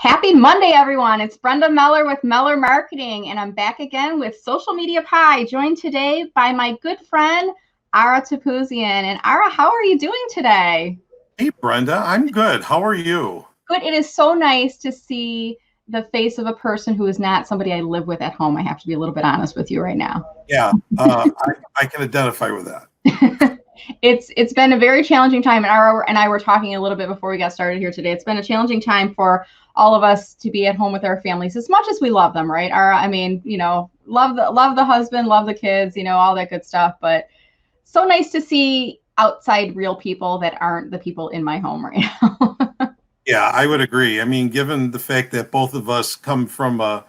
Happy Monday, everyone. It's Brenda Meller with Meller Marketing, and I'm back again with Social Media Pie, joined today by my good friend, Ara Topouzian. And Ara, how are you doing today? Hey, Brenda, I'm good. How are you? Good. It is so nice to see the face of a person who is not somebody I live with at home. I have to be a little bit honest with you right now. Yeah, I can identify with that. It's been a very challenging time, and Ara and I were talking a little bit before we got started here today. It's been a challenging time for all of us to be at home with our families, as much as we love them, right? Ara, I mean, love the husband, love the kids, all that good stuff. But so nice to see outside real people that aren't the people in my home right now. Yeah, I would agree. I mean, given the fact that both of us come from a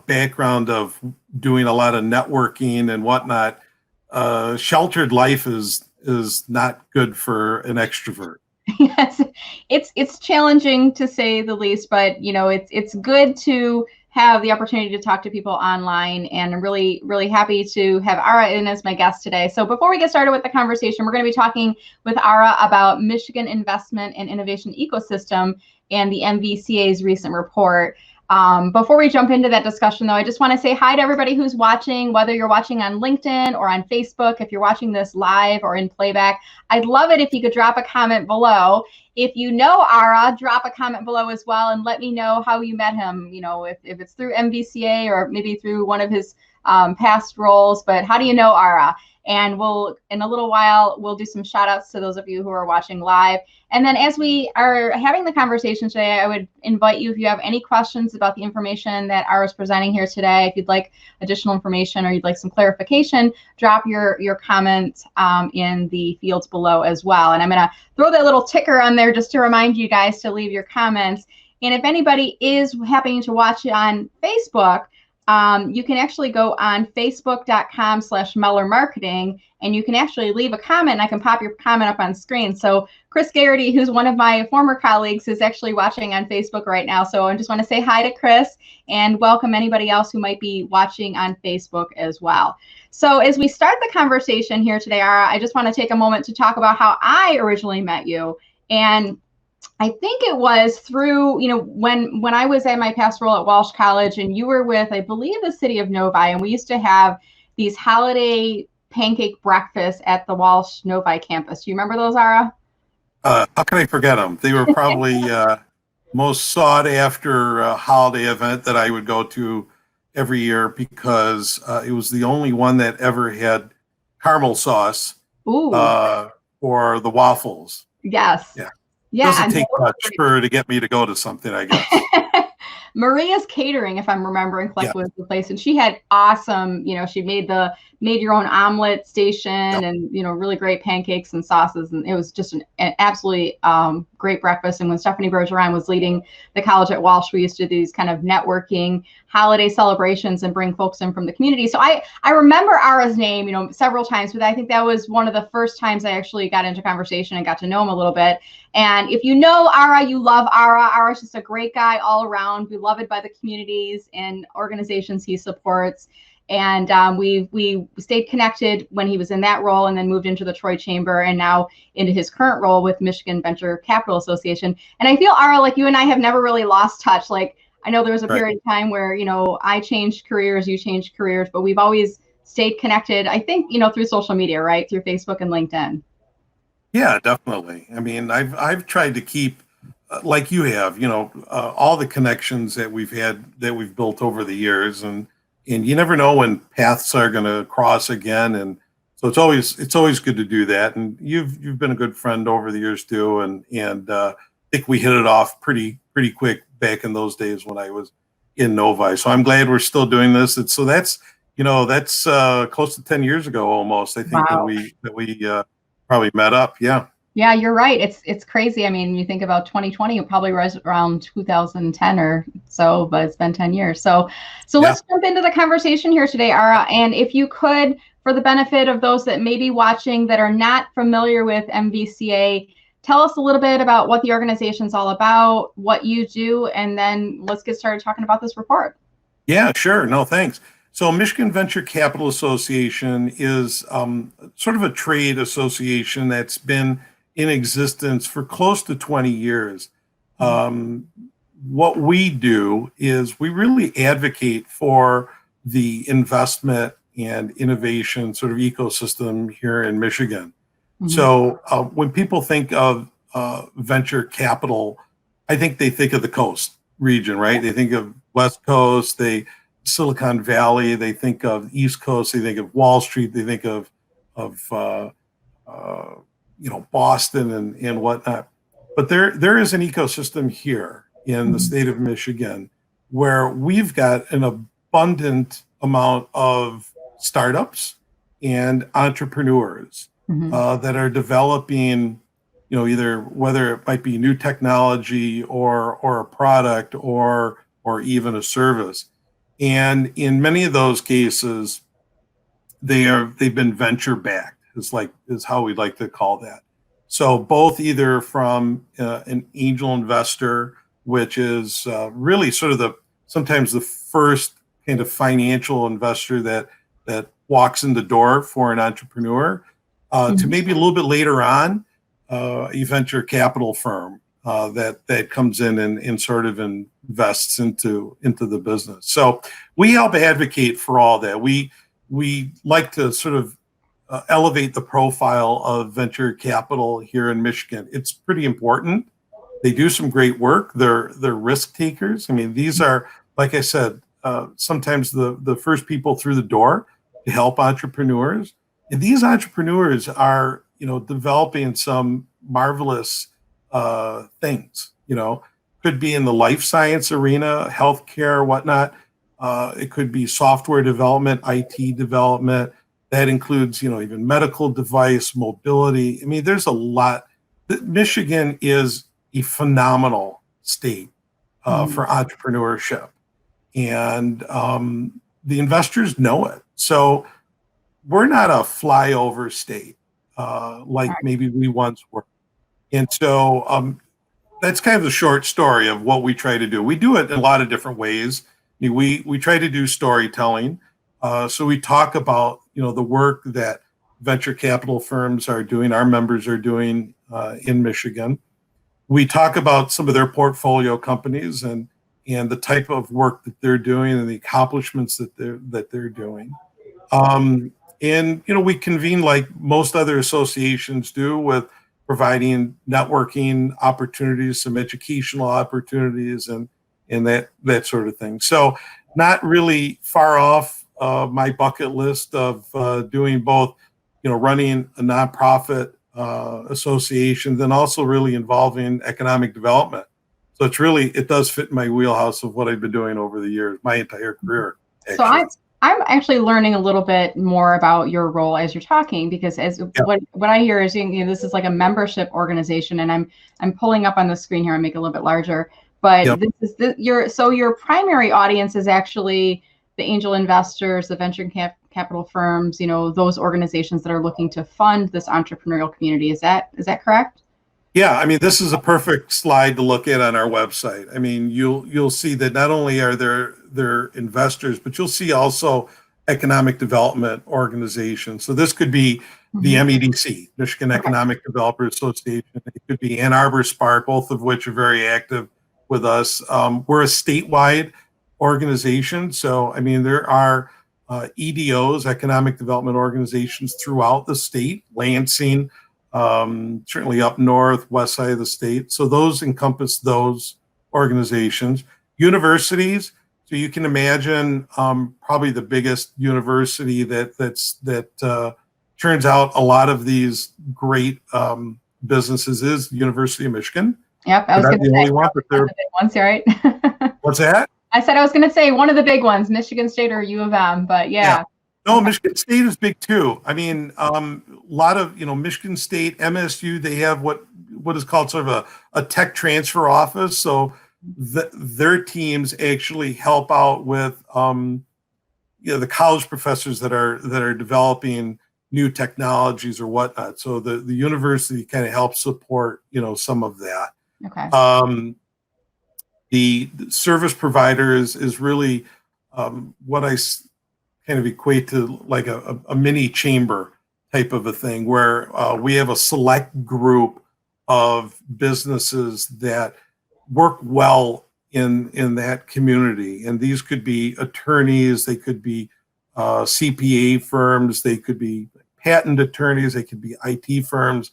background of doing a lot of networking and whatnot, sheltered life is not good for an extrovert. Yes, it's challenging to say the least, but it's good to have the opportunity to talk to people online, and I'm really, really happy to have Ara in as my guest today. So before we get started with the conversation, we're going to be talking with Ara about Michigan Investment and Innovation Ecosystem and the MVCA's recent report. Before we jump into that discussion, though, I just want to say hi to everybody who's watching, whether you're watching on LinkedIn or on Facebook. If you're watching this live or in playback, I'd love it if you could drop a comment below. If you know Ara, drop a comment below as well and let me know how you met him, if it's through MVCA or maybe through one of his past roles. But how do you know Ara? And in a little while, we'll do some shout outs to those of you who are watching live. And then as we are having the conversation today, I would invite you, if you have any questions about the information that Ara is presenting here today, if you'd like additional information or you'd like some clarification, drop your comment in the fields below as well. And I'm going to throw that little ticker on there just to remind you guys to leave your comments. And if anybody is happening to watch it on Facebook, you can actually go on facebook.com/Meller Marketing, and you can actually leave a comment, and I can pop your comment up on screen. So Chris Garrity, who's one of my former colleagues, is actually watching on Facebook right now. So I just want to say hi to Chris and welcome anybody else who might be watching on Facebook as well. So as we start the conversation here today, Ara, I just want to take a moment to talk about how I originally met you. And I think it was through, when I was at my past role at Walsh College, and you were with, I believe, the city of Novi, and we used to have these holiday pancake breakfasts at the Walsh Novi campus. Do you remember those, Ara? How can I forget them? They were probably most sought after holiday event that I would go to every year because it was the only one that ever had caramel sauce or the waffles. Yes. Yeah. Yeah. Doesn't take much to get me to go to something, I guess. Maria's Catering, if I'm remembering correctly, was the place, and she had awesome, she made your own omelet station, and really great pancakes and sauces, and it was just an absolutely great breakfast. And when Stephanie Bergeron was leading the college at Walsh, we used to do these kind of networking holiday celebrations and bring folks in from the community. So I remember Ara's name, several times, but I think that was one of the first times I actually got into conversation and got to know him a little bit. And if you know Ara, you love Ara. Ara's just a great guy all around, beloved by the communities and organizations he supports. And we stayed connected when he was in that role, and then moved into the Troy Chamber, and now into his current role with Michigan Venture Capital Association. And I feel, Ara, like you and I have never really lost touch. Like, I know there was a period of time where, I changed careers, you changed careers, but we've always stayed connected, I think, through social media, right? Through Facebook and LinkedIn. Yeah, definitely. I mean, I've tried to keep, like you have, all the connections that we've built over the years, and you never know when paths are going to cross again, and so it's always good to do that. And you've been a good friend over the years too, and I think we hit it off pretty quick back in those days when I was in Novi. So I'm glad we're still doing this. So that's close to 10 years ago almost. I think that we probably met up. Yeah. Yeah, you're right. It's crazy. I mean, you think about 2020, it probably was around 2010 or so, but it's been 10 years. So let's jump into the conversation here today, Ara. And if you could, for the benefit of those that may be watching that are not familiar with MVCA, tell us a little bit about what the organization's all about, what you do, and then let's get started talking about this report. Yeah, sure. No, thanks. So Michigan Venture Capital Association is sort of a trade association that's been in existence for close to 20 years. what we do is we really advocate for the investment and innovation sort of ecosystem here in Michigan. So when people think of venture capital, I think they think of the coast region, right? They think of West Coast, Silicon Valley, they think of East Coast, they think of Wall Street, they think of Boston and whatnot. But there is an ecosystem here in the state of Michigan where we've got an abundant amount of startups and entrepreneurs that are developing, either whether it might be new technology or a product or even a service. And in many of those cases, they've been venture backed is how we'd like to call that. So both either from an angel investor, which is really sort of sometimes the first kind of financial investor that walks in the door for an entrepreneur, to maybe a little bit later on, a venture capital firm that comes in and sort of invests into the business. So we help advocate for all that. We like to sort of elevate the profile of venture capital here in Michigan. It's pretty important. They do some great work. They're risk takers. I mean, these are, like I said, sometimes the first people through the door to help entrepreneurs. And these entrepreneurs are, developing some marvelous things. Could be in the life science arena, healthcare, whatnot. It could be software development, IT development. That includes, even medical device, mobility. I mean, there's a lot. Michigan is a phenomenal state for entrepreneurship. And the investors know it. So we're not a flyover state like maybe we once were. And so that's kind of the short story of what we try to do. We do it in a lot of different ways. I mean, we try to do storytelling. So we talk about, the work that venture capital firms are doing, our members are doing in Michigan. We talk about some of their portfolio companies and the type of work that they're doing and the accomplishments that they're doing. And we convene like most other associations do with providing networking opportunities, some educational opportunities, and that sort of thing. So not really far off my bucket list of doing both, running a nonprofit association, then also really involving economic development. So it does fit in my wheelhouse of what I've been doing over the years, my entire career. Actually. So I'm actually learning a little bit more about your role as you're talking, because what I hear is this is like a membership organization, and I'm pulling up on the screen here and make it a little bit larger. But this is your primary audience is actually the angel investors, the venture capital firms, those organizations that are looking to fund this entrepreneurial community. Is that correct? Yeah, I mean, this is a perfect slide to look at on our website. I mean, you'll see that not only are there investors, but you'll see also economic development organizations. So this could be the MEDC, Michigan Economic Developers Association. It could be Ann Arbor Spark, both of which are very active with us. We're a statewide organization. So, I mean, there are EDOs, economic development organizations throughout the state, Lansing, certainly up north, west side of the state. So those encompass those organizations. Universities. So you can imagine probably the biggest university that turns out a lot of these great businesses is the University of Michigan. Yep, I was going to say only one, but one of the big ones, right? What's that? I said I was going to say one of the big ones, Michigan State or U of M, but yeah. No, Michigan State is big too. I mean, a lot of, Michigan State, MSU, they have what is called sort of a tech transfer office. So their teams actually help out with, the college professors that are developing new technologies or whatnot. So the university kind of helps support, some of that. Okay. The service provider is really what I kind of equate to like a mini chamber type of a thing, where we have a select group of businesses that work well in that community. And these could be attorneys, they could be CPA firms, they could be patent attorneys, they could be IT firms.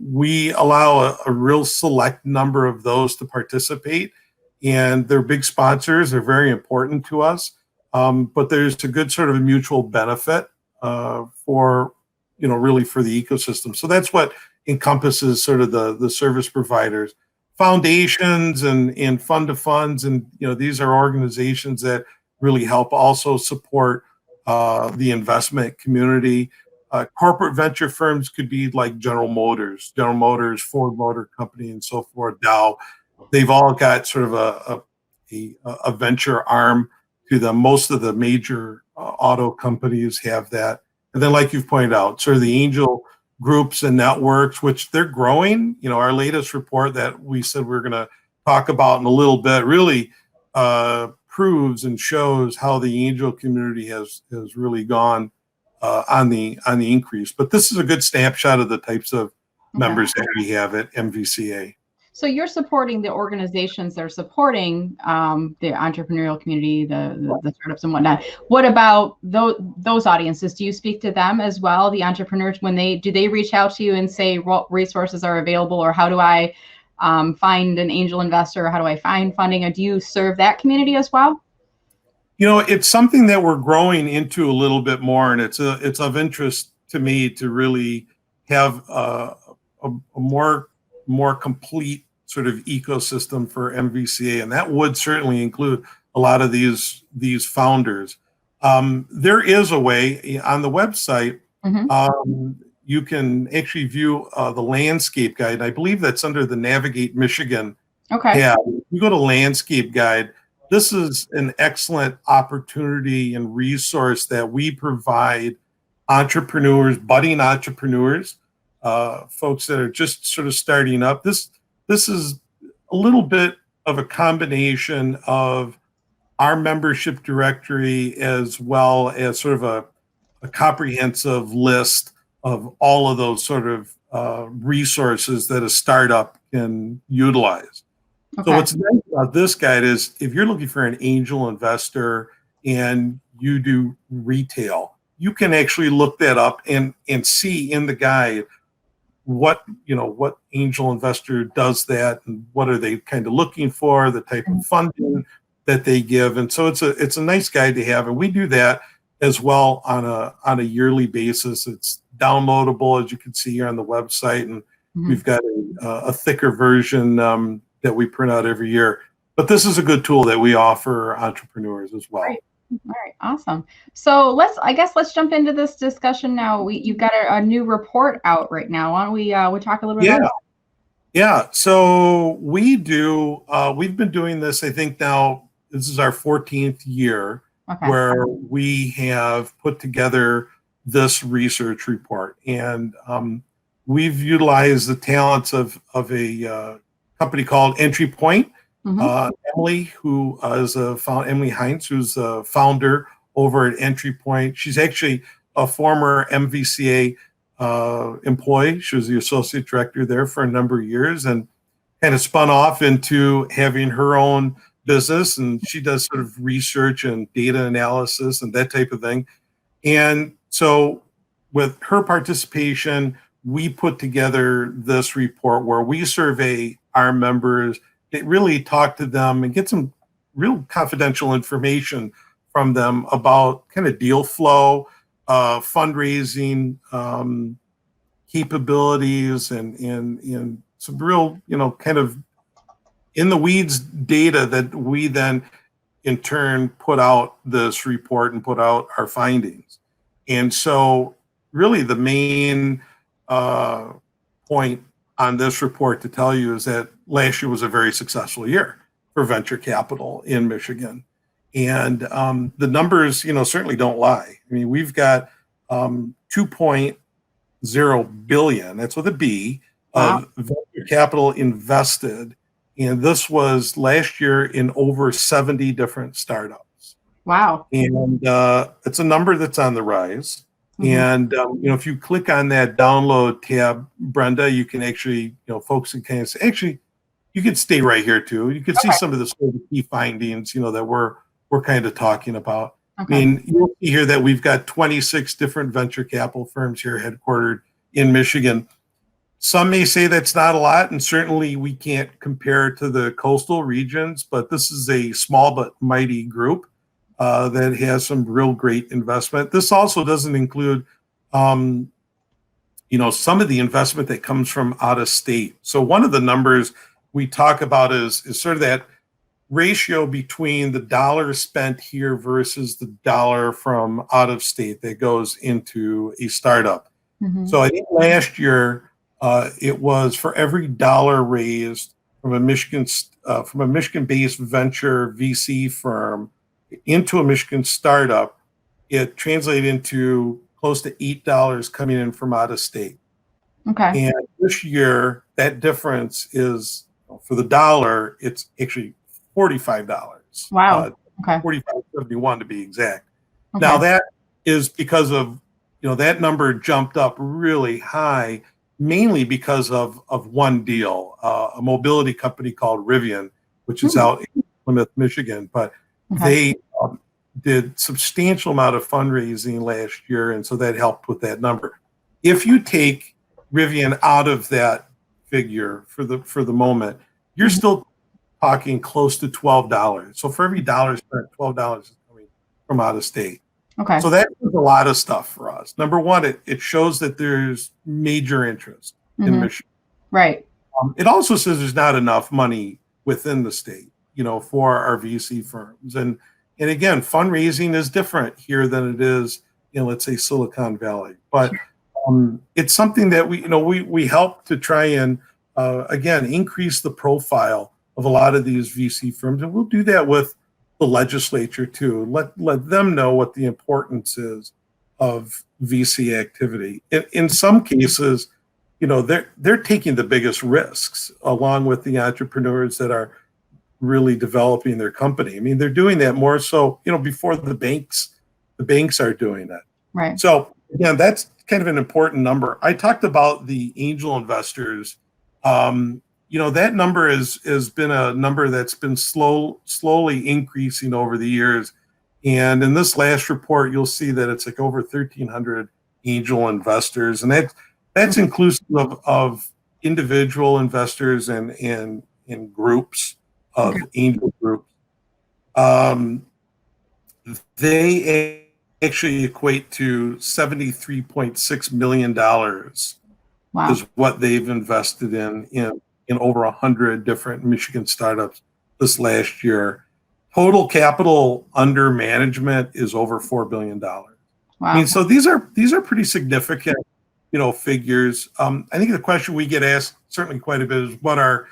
We allow a real select number of those to participate, and they're big sponsors. They're very important to us. But there's a good sort of a mutual benefit for, really for the ecosystem. So that's what encompasses sort of the service providers, foundations and fund to funds. And, these are organizations that really help also support the investment community. Corporate venture firms could be like General Motors, Ford Motor Company, and so forth, Dow. They've all got sort of a venture arm to them. Most of the major auto companies have that. And then, like you've pointed out, sort of the angel groups and networks, which they're growing. Our latest report that we said we're going to talk about in a little bit really proves and shows how the angel community has really gone on the increase. But this is a good snapshot of the types of members that we have at MVCA. So you're supporting the organizations that are supporting the entrepreneurial community, the startups and whatnot. What about those audiences? Do you speak to them as well, the entrepreneurs, do they reach out to you and say what resources are available, or how do I find an angel investor, or how do I find funding? Or do you serve that community as well? It's something that we're growing into a little bit more, and it's of interest to me to really have a more complete sort of ecosystem for MVCA, and that would certainly include a lot of these founders. There is a way on the website. You can actually view the landscape guide. I believe that's under the Navigate Michigan tab. You go to landscape guide. This is an excellent opportunity and resource that we provide entrepreneurs, budding entrepreneurs, folks that are just sort of starting up. This is a little bit of a combination of our membership directory as well as sort of a comprehensive list of all of those sort of resources that a startup can utilize. So what's nice about this guide is if you're looking for an angel investor and you do retail, you can actually look that up and see in the guide what angel investor does that, and what are they kind of looking for, the type of funding that they give. And so it's a nice guide to have, and we do that as well on a yearly basis. It's downloadable, as you can see here on the website, and we've got a thicker version that we print out every year. But this is a good tool that we offer entrepreneurs as well. All right, awesome. So let's jump into this discussion now. You've got a new report out right now. Why don't we talk a little bit about that? Yeah. So we've been doing this, I think now this is our 14th year where we have put together this research report. And we've utilized the talents of a company called ENTREPRENEURIAL. Emily, who is Emily Heinz, who's a founder over at ENTREPRENEURIAL. She's actually a former MVCA employee. She was the associate director there for a number of years, and kind of spun off into having her own business. And she does sort of research and data analysis and that type of thing. And so with her participation, we put together this report where we survey our members, really talk to them and get some real confidential information from them about kind of deal flow, fundraising capabilities, and some real, kind of in the weeds data that we then in turn put out this report and put out our findings. And so really the main point on this report to tell you is that last year was a very successful year for venture capital in Michigan. And the numbers, certainly don't lie. I mean, we've got 2.0 billion, that's with a B, of venture capital invested. And this was last year in over 70 different startups. Wow. And it's a number that's on the rise. And, if you click on that download tab, Brenda, you can actually, folks can kind of say, actually, you could stay right here too. You could see Okay. some of the sort of key findings, that we're kind of talking about. I Okay. mean, you'll see here that we've got 26 different venture capital firms here headquartered in Michigan. Some may say that's not a lot, and certainly we can't compare to the coastal regions, but this is a small but mighty group that has some real great investment. This also doesn't include, some of the investment that comes from out of state. So one of the numbers we talk about is sort of that ratio between the dollar spent here versus the dollar from out of state that goes into a startup. Mm-hmm. So I think last year it was for every dollar raised from a Michigan-based venture VC firm into a Michigan startup, it translated into close to $8 coming in from out of state. Okay. And this year, that difference is, for the dollar, it's actually $45. Wow. Okay. $45.71 to be exact. Okay. Now that is because of, that number jumped up really high, mainly because of one deal, a mobility company called Rivian, which is out in Plymouth, Michigan. But they did substantial amount of fundraising last year, and so that helped with that number. If you take Rivian out of that figure for the moment, you're still talking close to $12. So for every dollar spent, $12 is coming from out of state. Okay. So that is a lot of stuff for us. Number one, it shows that there's major interest in Michigan. Right. It also says there's not enough money within the state, for our VC firms. And again, fundraising is different here than it is in, let's say, Silicon Valley. But it's something that we help to try and again increase the profile of a lot of these VC firms, and we'll do that with the legislature too. Let them know what the importance is of VC activity. In some cases, they're taking the biggest risks along with the entrepreneurs that are really developing their company. I mean, they're doing that more so, before the banks are doing it. Right. So again, that's kind of an important number. I talked about the angel investors. That number has been a number that's been slowly increasing over the years. And in this last report, you'll see that it's like over 1,300 angel investors. And that's inclusive of individual investors and groups of angel groups. They actually equate to $73.6 million is what they've invested in over 100 different Michigan startups this last year. Total capital under management is over $4 billion. Wow. I mean, so these are pretty significant, figures. I think the question we get asked certainly quite a bit is what are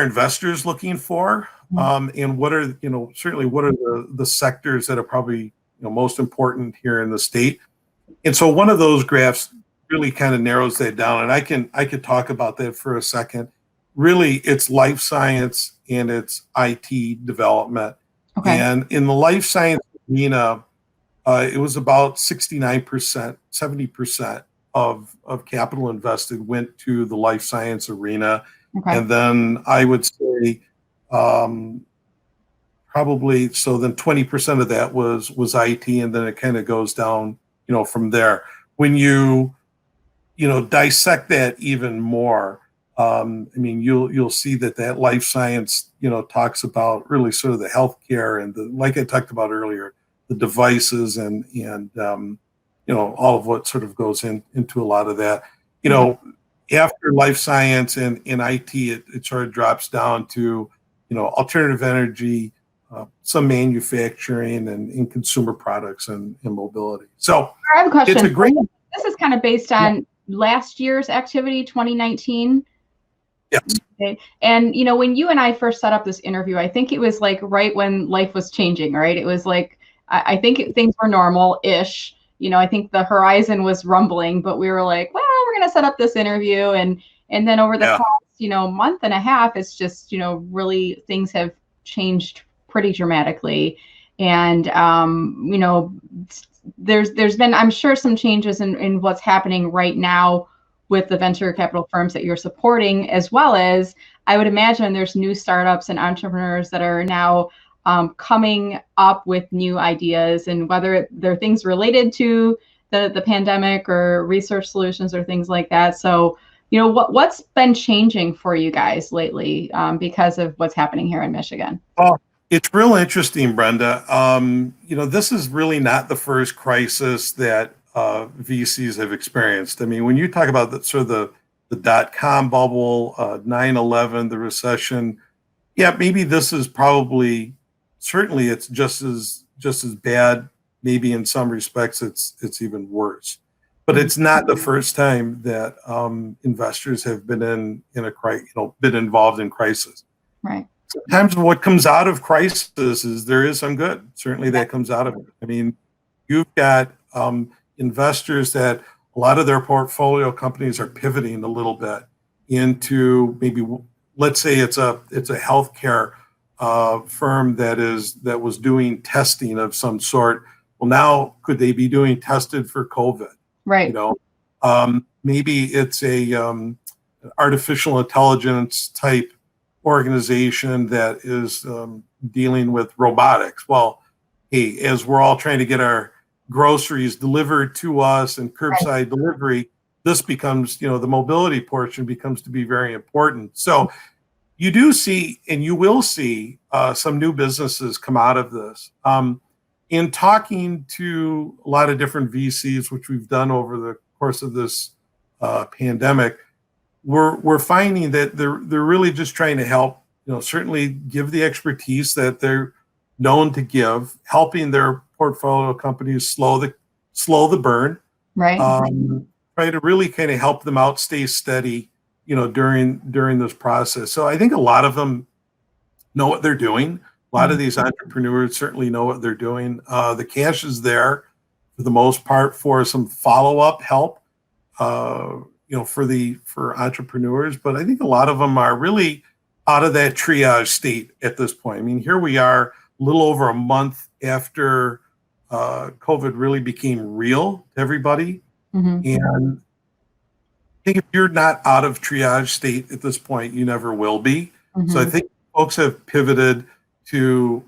investors looking for, and what are certainly what are the sectors that are probably most important here in the state. And so one of those graphs really kind of narrows that down, and I could talk about that for a second. Really, it's life science and it's IT development. Okay. And in the life science arena, it was about 69%, 70% of capital invested went to the life science arena. Okay. And then I would say probably, so then 20% of that was IT, and then it kind of goes down, from there. When you dissect that even more, I mean, you'll see that life science, talks about really sort of the healthcare and like I talked about earlier, the devices and all of what sort of goes into a lot of that. After life science and IT, it sort of drops down to, alternative energy, some manufacturing and consumer products and mobility. So I have a question. It's a great. This is kind of based on last year's activity, 2019. Yes. Okay. And when you and I first set up this interview, I think it was like right when life was changing, right? It was like I think things were normal-ish. I think the horizon was rumbling, but we were like, well, we're going to set up this interview, and then over the past month and a half, it's just really things have changed pretty dramatically, and there's been, I'm sure, some changes in what's happening right now with the venture capital firms that you're supporting, as well as I would imagine there's new startups and entrepreneurs that are now coming up with new ideas, and whether they're things related to the pandemic or research solutions or things like that. So, you know, what's been changing for you guys lately because of what's happening here in Michigan? Well, it's real interesting, Brenda. You know, this is really not the first crisis that VCs have experienced. I mean, when you talk about the dot-com bubble, 9/11, the recession, yeah, maybe this is probably, certainly it's just as bad. Maybe in some respects, it's even worse. But it's not the first time that investors have been been involved in crisis. Right. Sometimes what comes out of crisis is there is some good. Certainly that comes out of it. I mean, you've got investors that a lot of their portfolio companies are pivoting a little bit into, maybe, let's say it's a healthcare firm that was doing testing of some sort. Well, now could they be doing tested for COVID? Right. You know, maybe it's a artificial intelligence type organization that is dealing with robotics. Well, hey, as we're all trying to get our groceries delivered to us and curbside delivery, this becomes, you know, the mobility portion becomes to be very important. So you do see, and you will see some new businesses come out of this. In talking to a lot of different VCs, which we've done over the course of this pandemic, we're finding that they're really just trying to help, you know, certainly give the expertise that they're known to give, helping their portfolio companies slow the burn, Right. Try to really kind of help them out, stay steady, you know, during this process. So I think a lot of them know what they're doing. A lot of these entrepreneurs certainly know what they're doing. The cash is there for the most part for some follow-up help, you know, for entrepreneurs. But I think a lot of them are really out of that triage state at this point. I mean, here we are a little over a month after COVID really became real to everybody. And I think if you're not out of triage state at this point, you never will be. So I think folks have pivoted to,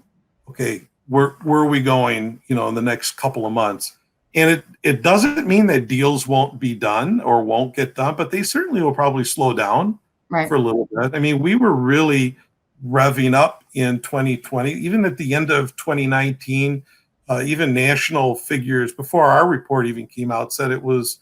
okay, where are we going, you know, in the next couple of months? And it doesn't mean that deals won't be done or won't get done, but they certainly will probably slow down for a little bit. I mean, we were really revving up in 2020, even at the end of 2019, even national figures before our report even came out said it was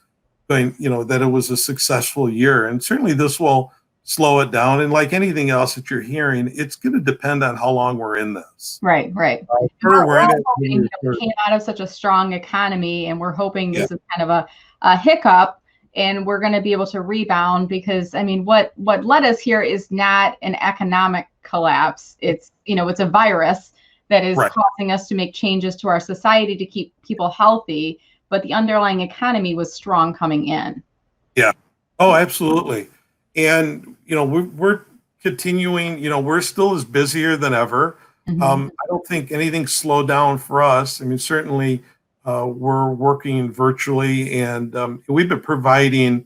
going, you know, that it was a successful year. And certainly this will slow it down. And like anything else that you're hearing, it's going to depend on how long we're in this. Right. We're all hoping we came out of such a strong economy, and we're hoping this is kind of a hiccup, and we're going to be able to rebound, because I mean, what led us here is not an economic collapse. It's, you know, it's a virus that is causing us to make changes to our society to keep people healthy, but the underlying economy was strong coming in. Yeah. Oh, absolutely. And, you know, we're continuing, you know, we're still as busier than ever. I don't think anything slowed down for us. I mean, certainly we're working virtually, and we've been providing,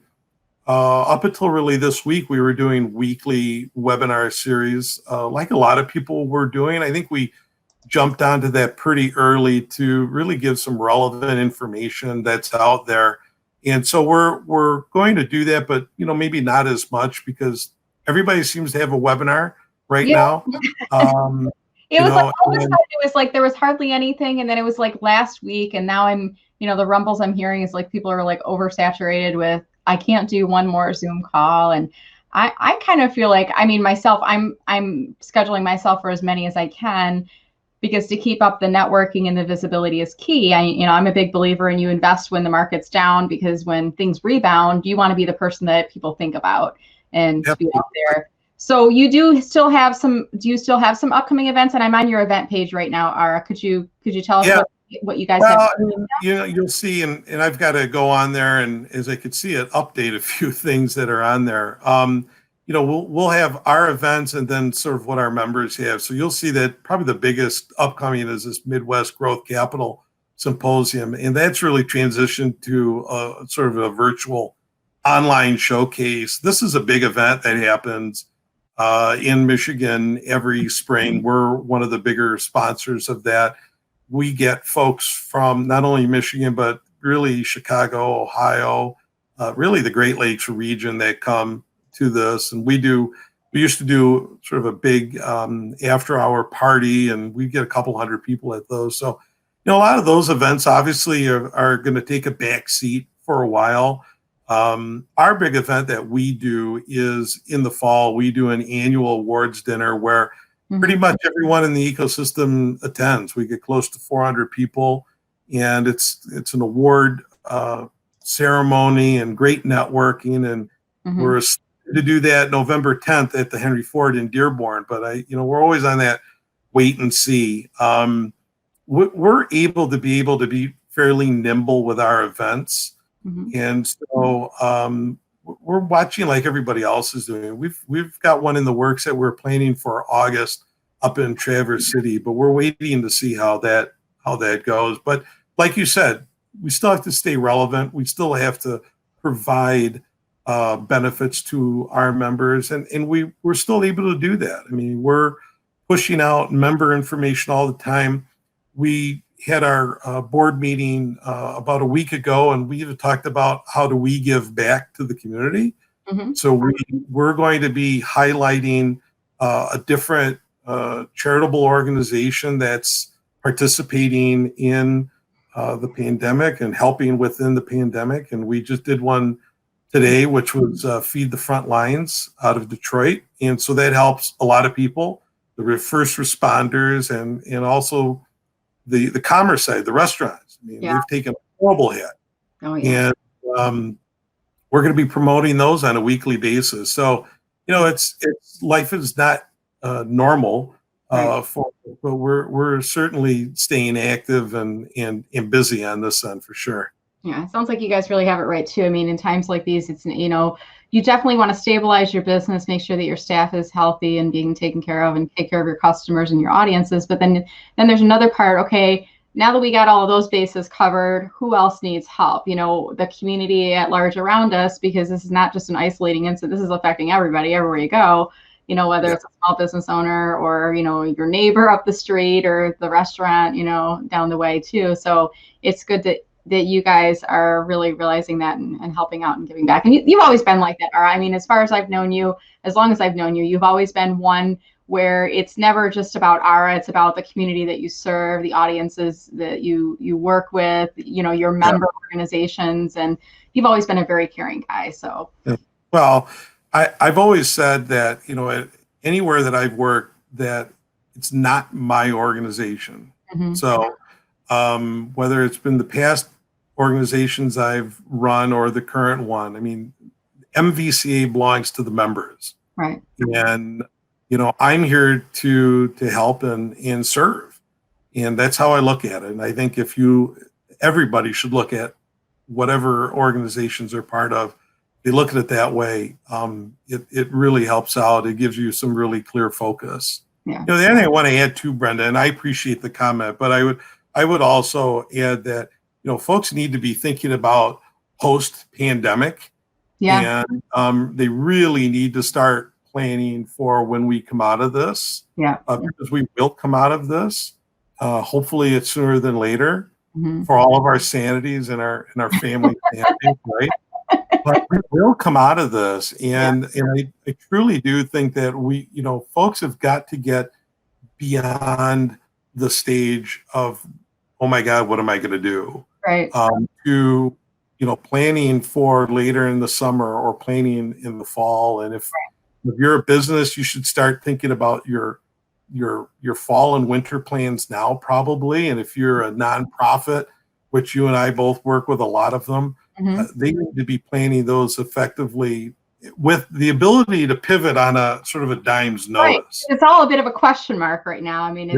up until really this week, we were doing weekly webinar series like a lot of people were doing. I think we jumped onto that pretty early to really give some relevant information that's out there. And so we're going to do that, but, you know, maybe not as much because everybody seems to have a webinar right now. It was like all of a sudden it was like there was hardly anything, and then it was like last week, and now I'm, you know, the rumbles I'm hearing is like people are like oversaturated with, I can't do one more Zoom call. And I kind of feel like, I mean, myself, I'm scheduling myself for as many as I can, because to keep up the networking and the visibility is key. I'm a big believer in you invest when the market's down, because when things rebound, you want to be the person that people think about and to be out there. So do you still have some upcoming events? And I'm on your event page right now, Ara. Could you tell us what you guys have? You know, you'll see, and I've got to go on there, and as I could see it, update a few things that are on there. You know, we'll have our events and then sort of what our members have. So you'll see that probably the biggest upcoming is this Midwest Growth Capital Symposium, and that's really transitioned to sort of a virtual online showcase. This is a big event that happens in Michigan every spring. We're one of the bigger sponsors of that. We get folks from not only Michigan, but really Chicago, Ohio, really the Great Lakes region that come to this. And we used to do sort of a big after hour party, and we get a couple hundred people at those. So, a lot of those events obviously are going to take a back seat for a while. Our big event that we do is in the fall. We do an annual awards dinner where pretty much everyone in the ecosystem attends. We get close to 400 people, and it's an award ceremony and great networking. And we're to do that November 10th at the Henry Ford in Dearborn. But we're always on that wait and see. We're able to be fairly nimble with our events. And so we're watching like everybody else is doing. We've got one in the works that we're planning for August up in Traverse City, but we're waiting to see how that goes. But like you said, we still have to stay relevant. We still have to provide benefits to our members, and we're still able to do that. I mean, we're pushing out member information all the time. We had our board meeting about a week ago, and we even talked about how do we give back to the community. So we're going to be highlighting a different charitable organization that's participating in the pandemic and helping within the pandemic. And we just did one today, which was Feed the Front Lines out of Detroit. And so that helps a lot of people, the first responders, and also the commerce side, the restaurants. I mean, they've taken a horrible hit. And we're going to be promoting those on a weekly basis. So, it's life is not normal but we're certainly staying active and busy on this end for sure. Yeah, it sounds like you guys really have it right too. I mean, in times like these, it's, you definitely want to stabilize your business, make sure that your staff is healthy and being taken care of, and take care of your customers and your audiences. But then there's another part. Okay, now that we got all of those bases covered, who else needs help? The community at large around us, because this is not just an isolating incident. This is affecting everybody everywhere you go. Whether it's a small business owner or, your neighbor up the street or the restaurant, down the way too. So it's good that you guys are really realizing that and helping out and giving back. And you've always been like that, Ara. I mean, as far as I've known you, as long as I've known you, you've always been one where it's never just about Ara, it's about the community that you serve, the audiences that you work with, your member organizations, and you've always been a very caring guy. So, well, I've always said that, anywhere that I've worked, that it's not my organization. So whether it's been the past organizations I've run or the current one, I mean, MVCA belongs to the members. Right. And, I'm here to help and serve. And that's how I look at it. And I think everybody should look at whatever organizations they're part of. They look at it that way. It really helps out. It gives you some really clear focus. Yeah. The other thing I want to add too, Brenda, and I appreciate the comment, but I would also add that, folks need to be thinking about post-pandemic. Yeah. And they really need to start planning for when we come out of this. Yeah. Because we will come out of this. Hopefully it's sooner than later for all of our sanities and our family sanities, right? But we'll come out of this. And I truly do think that folks have got to get beyond the stage of, oh my God, what am I going to do? Right. To, planning for later in the summer or planning in the fall. And if you're a business, you should start thinking about your fall and winter plans now, probably. And if you're a nonprofit, which you and I both work with a lot of them, they need to be planning those effectively with the ability to pivot on a sort of a dime's notice. It's all a bit of a question mark right now. I mean,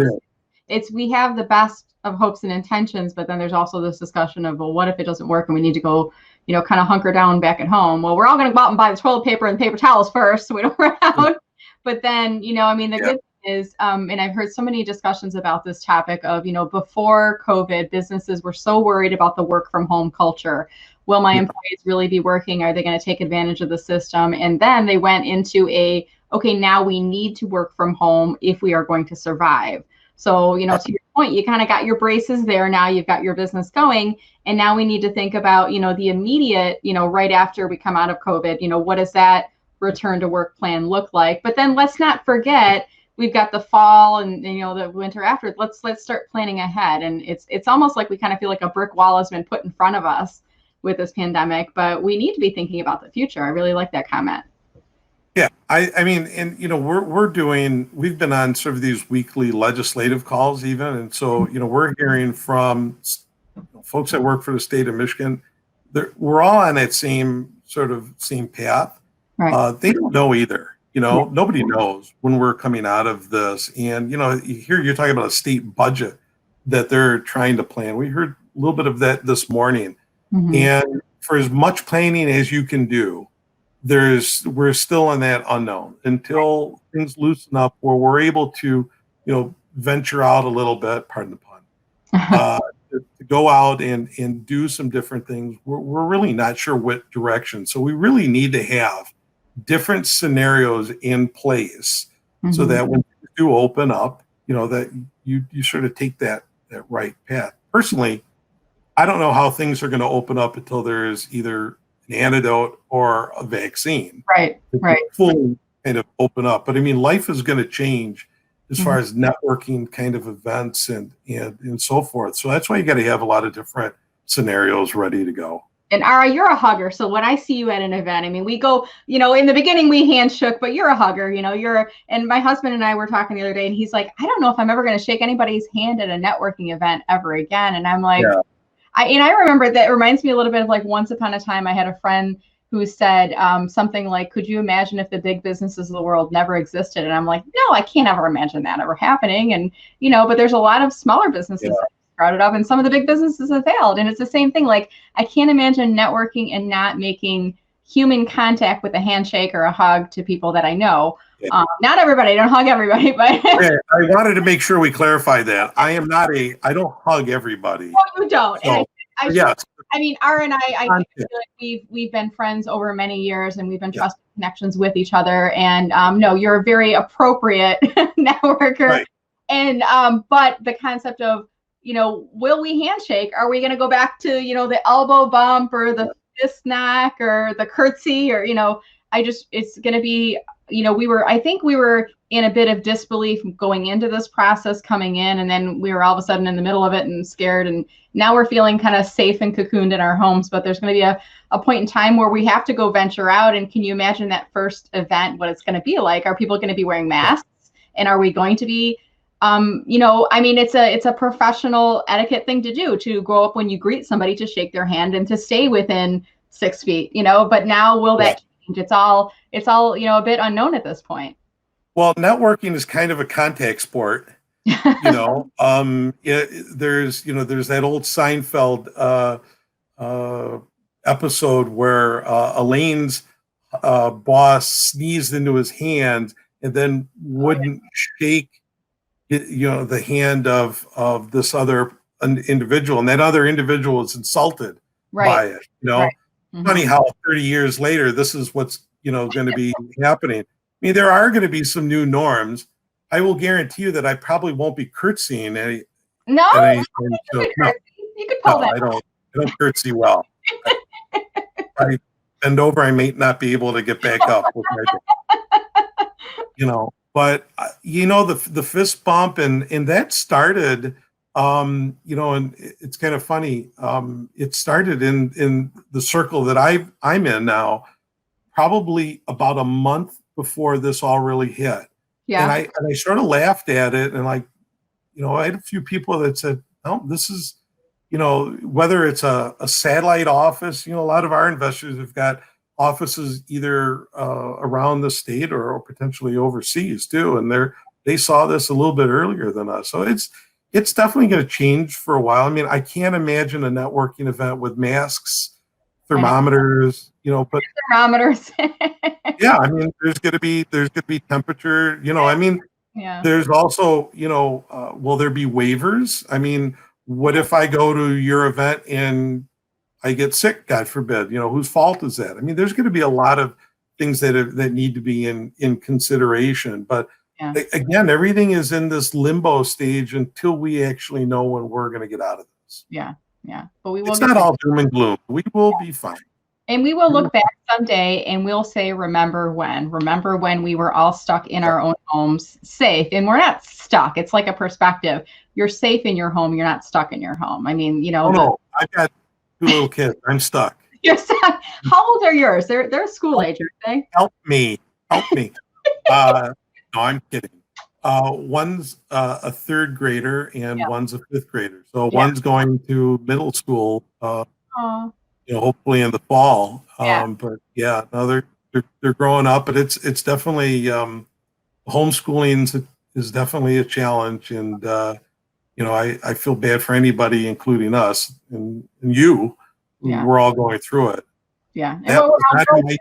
we have the best of hopes and intentions, but then there's also this discussion of, well, what if it doesn't work and we need to go, kind of hunker down back at home? Well, we're all going to go out and buy the toilet paper and paper towels first, so we don't run out. But then, the good thing is, and I've heard so many discussions about this topic of, before COVID, businesses were so worried about the work from home culture. will my employees really be working? Are they going to take advantage of the system? And then they went into okay, now we need to work from home if we are going to survive. So, to your point, you kind of got your braces there. Now you've got your business going. And now we need to think about, the immediate, right after we come out of COVID, what does that return to work plan look like? But then let's not forget, we've got the fall and the winter after. Let's start planning ahead. And it's almost like we kind of feel like a brick wall has been put in front of us with this pandemic, but we need to be thinking about the future. I really like that comment. Yeah, I mean, and we've been on sort of these weekly legislative calls even, and so we're hearing from folks that work for the state of Michigan. We're all on that same path. Right. They don't know either. Nobody knows when we're coming out of this, and you're talking about a state budget that they're trying to plan. We heard a little bit of that this morning, and for as much planning as you can do, we're still in that unknown until things loosen up where we're able to, venture out a little bit, pardon the pun, to go out and do some different things. We're really not sure what direction. So we really need to have different scenarios in place so that when you do open up, that you sort of take that right path. Personally, I don't know how things are going to open up until there is either an antidote or a vaccine. Right. Fully kind of open up. But I mean, life is going to change as far as networking kind of events and so forth. So that's why you got to have a lot of different scenarios ready to go. And Ara, you're a hugger. So when I see you at an event, I mean, we go, in the beginning we handshook, but you're a hugger, and my husband and I were talking the other day and he's like, I don't know if I'm ever going to shake anybody's hand at a networking event ever again. And I'm like, yeah. I remember that reminds me a little bit of like once upon a time, I had a friend who said something like, could you imagine if the big businesses of the world never existed? And I'm like, no, I can't ever imagine that ever happening. And, but there's a lot of smaller businesses that sprouted up and some of the big businesses have failed. And it's the same thing. Like, I can't imagine networking and not making human contact with a handshake or a hug to people that I know. Not everybody, I don't hug everybody, but I wanted to make sure we clarify that. I don't hug everybody. No, you don't. So, I mean, Ara and I feel like we've been friends over many years and we've been trusted connections with each other. And no, you're a very appropriate networker. Right. And but the concept of, will we handshake? Are we going to go back to, the elbow bump or the fist knock or the curtsy or, it's going to be, I think we were in a bit of disbelief going into this process coming in, and then we were all of a sudden in the middle of it and scared. And now we're feeling kind of safe and cocooned in our homes, but there's going to be a point in time where we have to go venture out. And can you imagine that first event, what it's going to be like? Are people going to be wearing masks? And are we going to be, I mean, it's a professional etiquette thing to do, to go up when you greet somebody, to shake their hand and to stay within 6 feet, but now will that change? It's all, a bit unknown at this point. Well, networking is kind of a contact sport, there's that old Seinfeld episode where Elaine's boss sneezed into his hand and then wouldn't shake, the hand of this other individual, and that other individual is insulted by it. Funny how 30 years later, this is what's going to be happening. I mean, there are going to be some new norms. I will guarantee you that I probably won't be curtsying any. No, you could pull that. I don't curtsy well. I bend over, I may not be able to get back up. But the fist bump and that started, and it's kind of funny. It started in the circle that I'm in now, probably about a month before this all really hit. Yeah. And I sort of laughed at it, and I had a few people that said, "Oh, this is, whether it's a satellite office, a lot of our investors have got offices either around the state or potentially overseas too, and they saw this a little bit earlier than us. So it's definitely going to change for a while. I mean, I can't imagine a networking event with masks, thermometers, but thermometers. Yeah, I mean, there's going to be temperature, I mean, there's also, will there be waivers? I mean, what if I go to your event and I get sick, God forbid, whose fault is that? I mean, there's going to be a lot of things that need to be in consideration. But Yeah. again, everything is in this limbo stage until we actually know when we're going to get out of this. Yeah. But we will. It's not all doom and gloom. We will be fine. And we will look back someday and we'll say, remember when we were all stuck in our own homes, safe. And we're not stuck. It's like a perspective. You're safe in your home. You're not stuck in your home. I mean, No, I've got 2 little kids. I'm stuck. You're stuck. How old are yours? They're school age, aren't they? Help me. No, I'm kidding. One's a 3rd grader and one's a 5th grader. So one's going to middle school, hopefully in the fall. But no, they're growing up, but it's definitely, homeschooling is definitely a challenge. And, I feel bad for anybody, including us and you. We're all going through it. Yeah. That was not in my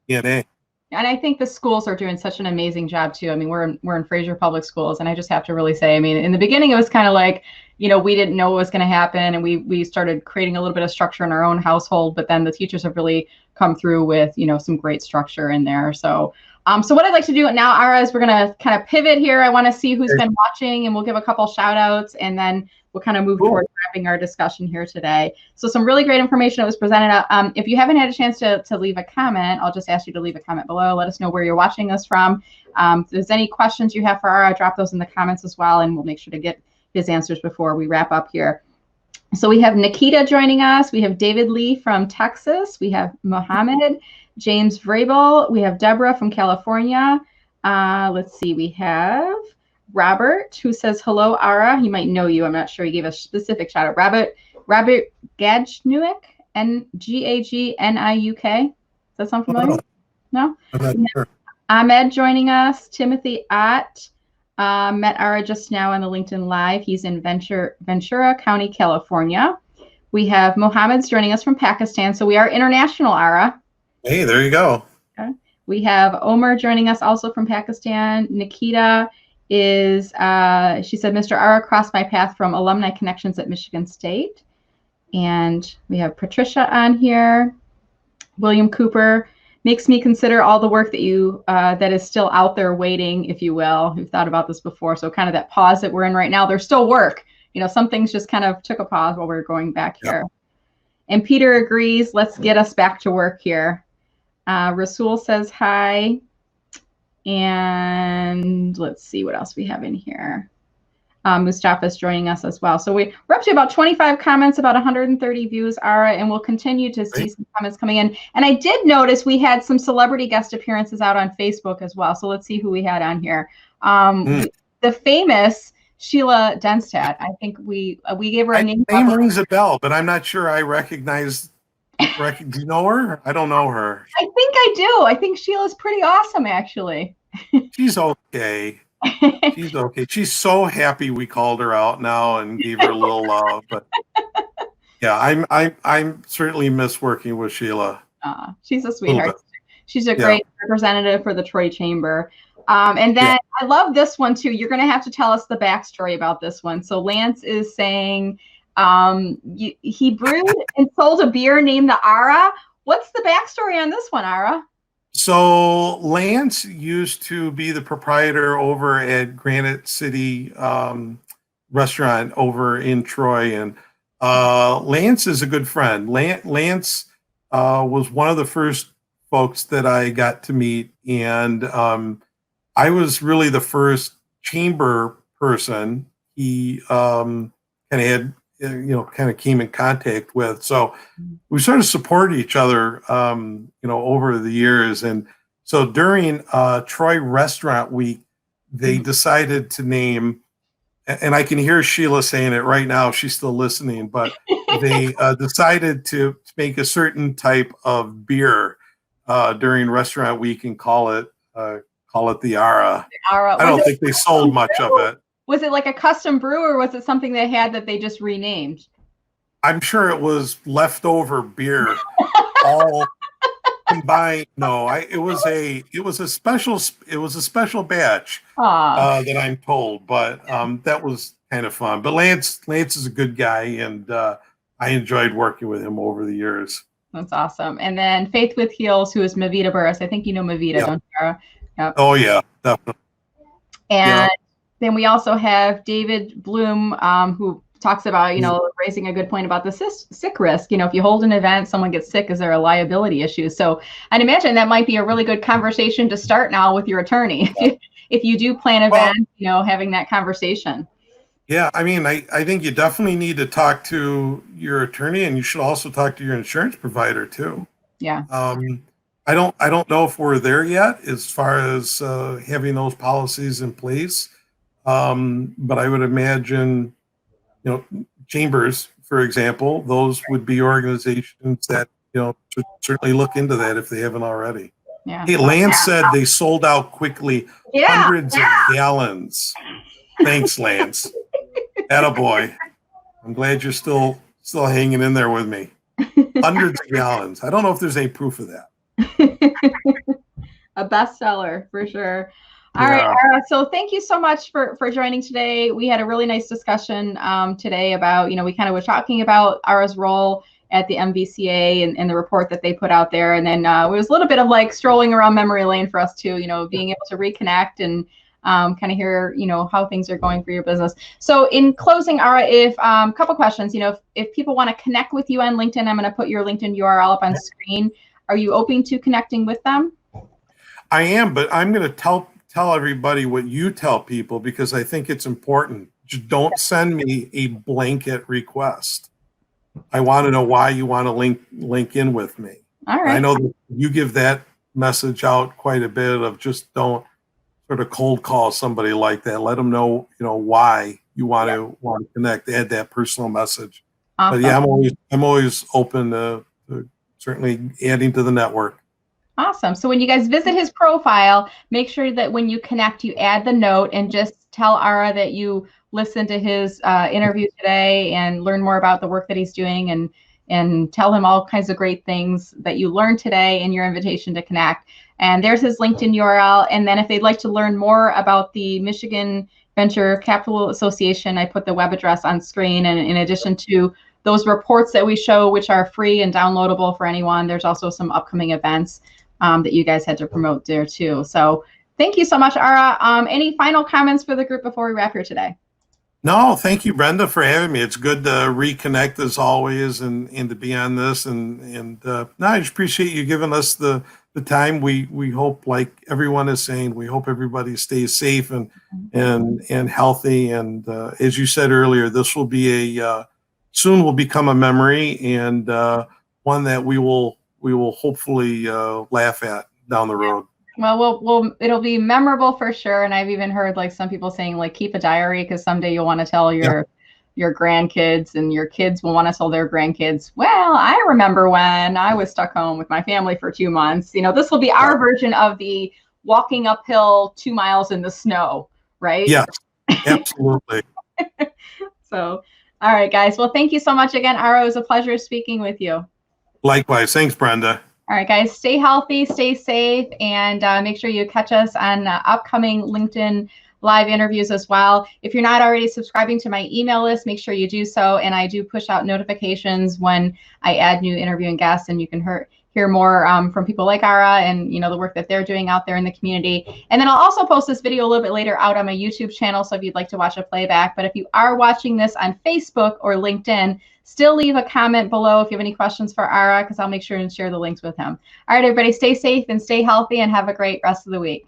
DNA. And I think the schools are doing such an amazing job too. I mean, we're in Fraser Public Schools, and I just have to really say, I mean, in the beginning it was kind of like, we didn't know what was going to happen, and we started creating a little bit of structure in our own household, but then the teachers have really come through with, some great structure in there. So what I'd like to do now, Ara, is we're going to kind of pivot here. I want to see who's been watching, and we'll give a couple shout outs, and then we'll kind of move towards wrapping our discussion here today. So some really great information that was presented. If you haven't had a chance to leave a comment, I'll just ask you to leave a comment below. Let us know where you're watching us from. If there's any questions you have for Ara, drop those in the comments as well, and we'll make sure to get his answers before we wrap up here. So we have Nikita joining us. We have David Lee from Texas. We have Mohammed, James Vrabel. We have Deborah from California. Let's see. We have Robert, who says, hello, Ara. He might know you. I'm not sure. He gave a specific shout out. Robert Gajniuk, Gagniuk. Does that sound familiar? No? I'm not sure. Ahmed joining us. Timothy Ott. Met Ara just now on the LinkedIn Live. He's in Ventura County, California. We have Mohammed's joining us from Pakistan. So we are international, Ara. Hey, there you go. Okay. We have Omer joining us also from Pakistan. Nikita is, she said, Mr. Ara crossed my path from alumni connections at Michigan State. And we have Patricia on here. William Cooper makes me consider all the work that you that is still out there waiting, if you will. We've thought about this before. So kind of that pause that we're in right now, there's still work. Some things just kind of took a pause while we were going back here. And Peter agrees. Let's get us back to work here. Rasul says hi. And let's see what else we have in here. Mustafa is joining us as well. So we're up to about 25 comments, about 130 views, Ara, and we'll continue to see some comments coming in. And I did notice we had some celebrity guest appearances out on Facebook as well. So let's see who we had on here. The famous Sheila Denstadt. I think we gave her a name. Name rings a bell, but I'm not sure I recognize. Do you know her? I don't know her. I think I do. I think Sheila's pretty awesome, actually. She's okay. She's okay. She's so happy we called her out now and gave her a little love. But yeah, I'm certainly miss working with Sheila. She's a sweetheart. She's a great representative for the Troy Chamber. And then I love this one too. You're going to have to tell us the backstory about this one. So Lance is saying he brewed and sold a beer named the Ara. What's the backstory on this one, Ara? So Lance used to be the proprietor over at Granite City restaurant over in Troy. And Lance is a good friend. Lance was one of the first folks that I got to meet. And I was really the first chamber person he kind of had, kind of came in contact with. So we sort of supported each other, over the years. And so during Troy Restaurant Week, they decided to name, and I can hear Sheila saying it right now, she's still listening, but they decided to make a certain type of beer during Restaurant Week and call it the Ara. I don't think they sold much of it. Was it like a custom brew, or was it something they had that they just renamed? I'm sure it was leftover beer, all combined. No, it was a special batch that I'm told, but that was kind of fun. But Lance is a good guy, and I enjoyed working with him over the years. That's awesome. And then Faith with Heels, who is Mavita Burris. I think you know Mavita, Yeah. don't you, Ara? Yep. Oh yeah, definitely. And Yeah. then we also have David Bloom, who talks about, raising a good point about the sick risk. If you hold an event, someone gets sick, is there a liability issue? So I'd imagine that might be a really good conversation to start now with your attorney. If you do plan events, having that conversation. Yeah, I mean, I think you definitely need to talk to your attorney, and you should also talk to your insurance provider too. Yeah. I don't know if we're there yet as far as having those policies in place, but I would imagine, chambers, for example, those would be organizations that should certainly look into that if they haven't already. Yeah. Hey, Lance said they sold out quickly, hundreds of gallons. Thanks, Lance. Attaboy. I'm glad you're still hanging in there with me. Hundreds of gallons. I don't know if there's any proof of that. A bestseller for sure. All right, Ara, so thank you so much for joining today. We had a really nice discussion today about, we kind of were talking about Ara's role at the MVCA and the report that they put out there. And then it was a little bit of like strolling around memory lane for us too, being able to reconnect and kind of hear, how things are going for your business. So in closing, Ara, if a couple questions, if people want to connect with you on LinkedIn, I'm going to put your LinkedIn URL up on screen. Are you open to connecting with them? I am, but I'm going to tell everybody what you tell people because I think it's important. Just don't send me a blanket request. I want to know why you want to link in with me. All right. I know that you give that message out quite a bit of just don't sort of cold call somebody like that. Let them know, why you want to connect, add that personal message. Awesome. But yeah, I'm always open to certainly adding to the network. Awesome. So when you guys visit his profile, make sure that when you connect, you add the note and just tell Ara that you listened to his interview today and learn more about the work that he's doing and tell him all kinds of great things that you learned today in your invitation to connect. And there's his LinkedIn URL. And then if they'd like to learn more about the Michigan Venture Capital Association, I put the web address on screen. And in addition to those reports that we show, which are free and downloadable for anyone, there's also some upcoming events that you guys had to promote there too. So thank you so much, Ara. Any final comments for the group before we wrap here today? No, thank you, Brenda, for having me. It's good to reconnect as always and to be on this. And I just appreciate you giving us the time. We hope, like everyone is saying, we hope everybody stays safe and healthy. And as you said earlier, this will be soon will become a memory and one that we will hopefully laugh at down the road. Well, it'll be memorable for sure. And I've even heard like some people saying like keep a diary because someday you'll want to tell your grandkids and your kids will want to tell their grandkids. Well, I remember when I was stuck home with my family for 2 months. This will be our version of the walking uphill 2 miles in the snow, right? Yes, absolutely. So, all right, guys. Well, thank you so much again, Ara. It was a pleasure speaking with you. Likewise. Thanks, Brenda. All right, guys, stay healthy, stay safe, and make sure you catch us on upcoming LinkedIn live interviews as well. If you're not already subscribing to my email list, make sure you do so. And I do push out notifications when I add new interviewing guests, and you can hear more from people like Ara and the work that they're doing out there in the community. And then I'll also post this video a little bit later out on my YouTube channel, so if you'd like to watch a playback. But if you are watching this on Facebook or LinkedIn, still leave a comment below if you have any questions for Ara, because I'll make sure and share the links with him. All right, everybody, stay safe and stay healthy and have a great rest of the week.